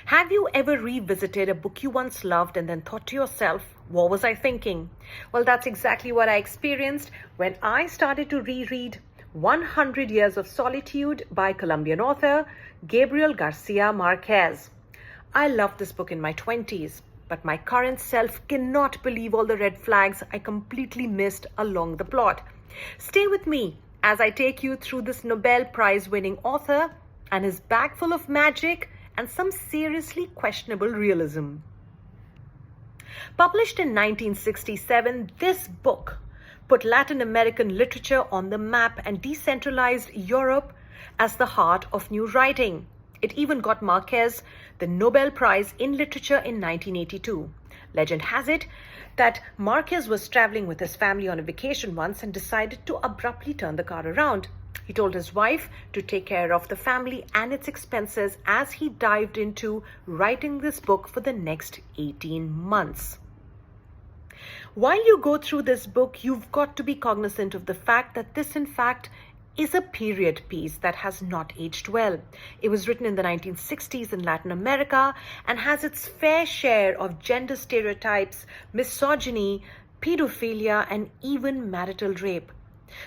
Have you ever revisited a book you once loved and then thought to yourself, what was I thinking? Well, that's exactly what I experienced when I started to reread 100 Years of Solitude by Colombian author Gabriel García Márquez. I loved this book in my 20s, but my current self cannot believe all the red flags I completely missed along the plot. Stay with me as I take you through this Nobel Prize-winning author and his bag full of magic and some seriously questionable realism. Published in 1967, this book put Latin American literature on the map and decentralized Europe as the heart of new writing. It even got Márquez the Nobel Prize in Literature in 1982. Legend has it that Márquez was traveling with his family on a vacation once and decided to abruptly turn the car around. He told his wife to take care of the family and its expenses as he dived into writing this book for the next 18 months. While you go through this book, you've got to be cognizant of the fact that this, in fact, is a period piece that has not aged well. It was written in the 1960s in Latin America and has its fair share of gender stereotypes, misogyny, pedophilia, and even marital rape.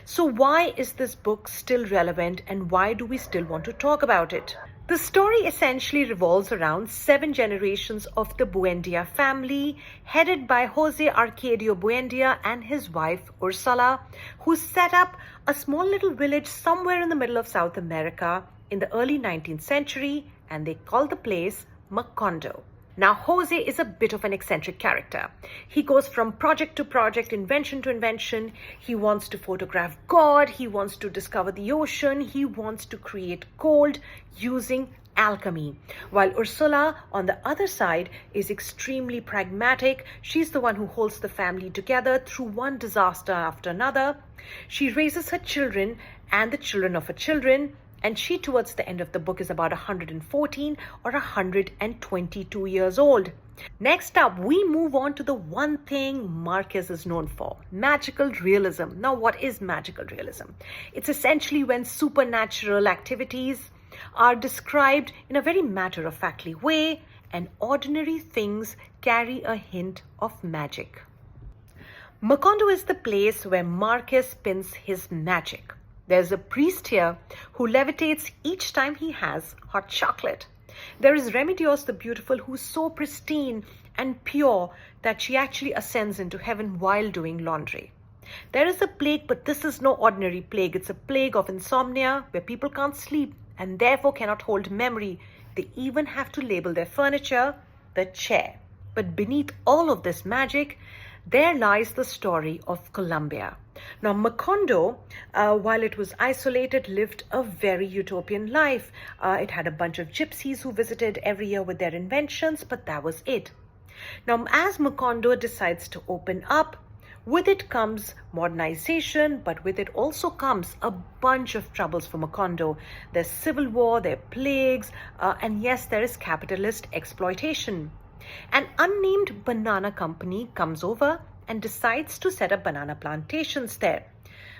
So why is this book still relevant and why do we still want to talk about it? The story essentially revolves around 7 generations of the Buendía family, headed by Jose Arcadio Buendía and his wife Ursula, who set up a small little village somewhere in the middle of South America in the early 19th century, and they call the place Macondo. Now, Jose is a bit of an eccentric character. He goes from project to project, invention to invention. He wants to photograph God. He wants to discover the ocean. He wants to create gold using alchemy. While Ursula, on the other side, is extremely pragmatic. She's the one who holds the family together through one disaster after another. She raises her children and the children of her children, and she, towards the end of the book, is about 114 or 122 years old. Next up, we move on to the one thing Márquez is known for, magical realism. Now, what is magical realism? It's essentially when supernatural activities are described in a very matter-of-factly way and ordinary things carry a hint of magic. Macondo is the place where Márquez spins his magic. There's a priest here who levitates each time he has hot chocolate. There is Remedios the Beautiful, who's so pristine and pure that she actually ascends into heaven while doing laundry. There is a plague, but this is no ordinary plague. It's a plague of insomnia where people can't sleep and therefore cannot hold memory. They even have to label their furniture the chair. But beneath all of this magic, there lies the story of Colombia. Now, Macondo, while it was isolated, lived a very utopian life. It had a bunch of gypsies who visited every year with their inventions, but that was it. Now, as Macondo decides to open up, with it comes modernization, but with it also comes a bunch of troubles for Macondo. There's civil war, there are plagues, and yes, there is capitalist exploitation. An unnamed banana company comes over and decides to set up banana plantations there.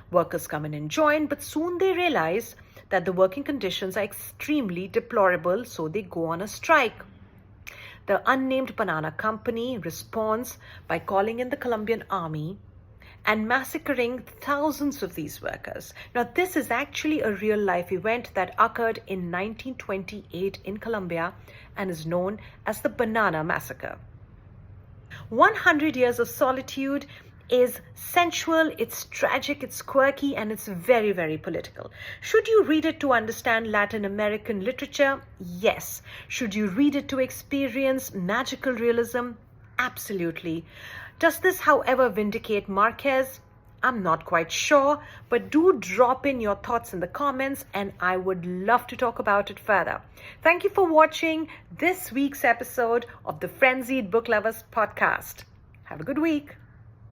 Workers come in and join, but soon they realize that the working conditions are extremely deplorable, so they go on a strike. The unnamed banana company responds by calling in the Colombian army and massacring thousands of these workers. Now, this is actually a real-life event that occurred in 1928 in Colombia and is known as the Banana Massacre. 100 Years of Solitude is sensual, it's tragic, it's quirky, and it's very, very political. Should you read it to understand Latin American literature? Yes. Should you read it to experience magical realism? Absolutely. Does this, however, vindicate Márquez? I'm not quite sure, but do drop in your thoughts in the comments and I would love to talk about it further. Thank you for watching this week's episode of the Frenzied Book Lovers podcast. Have a good week.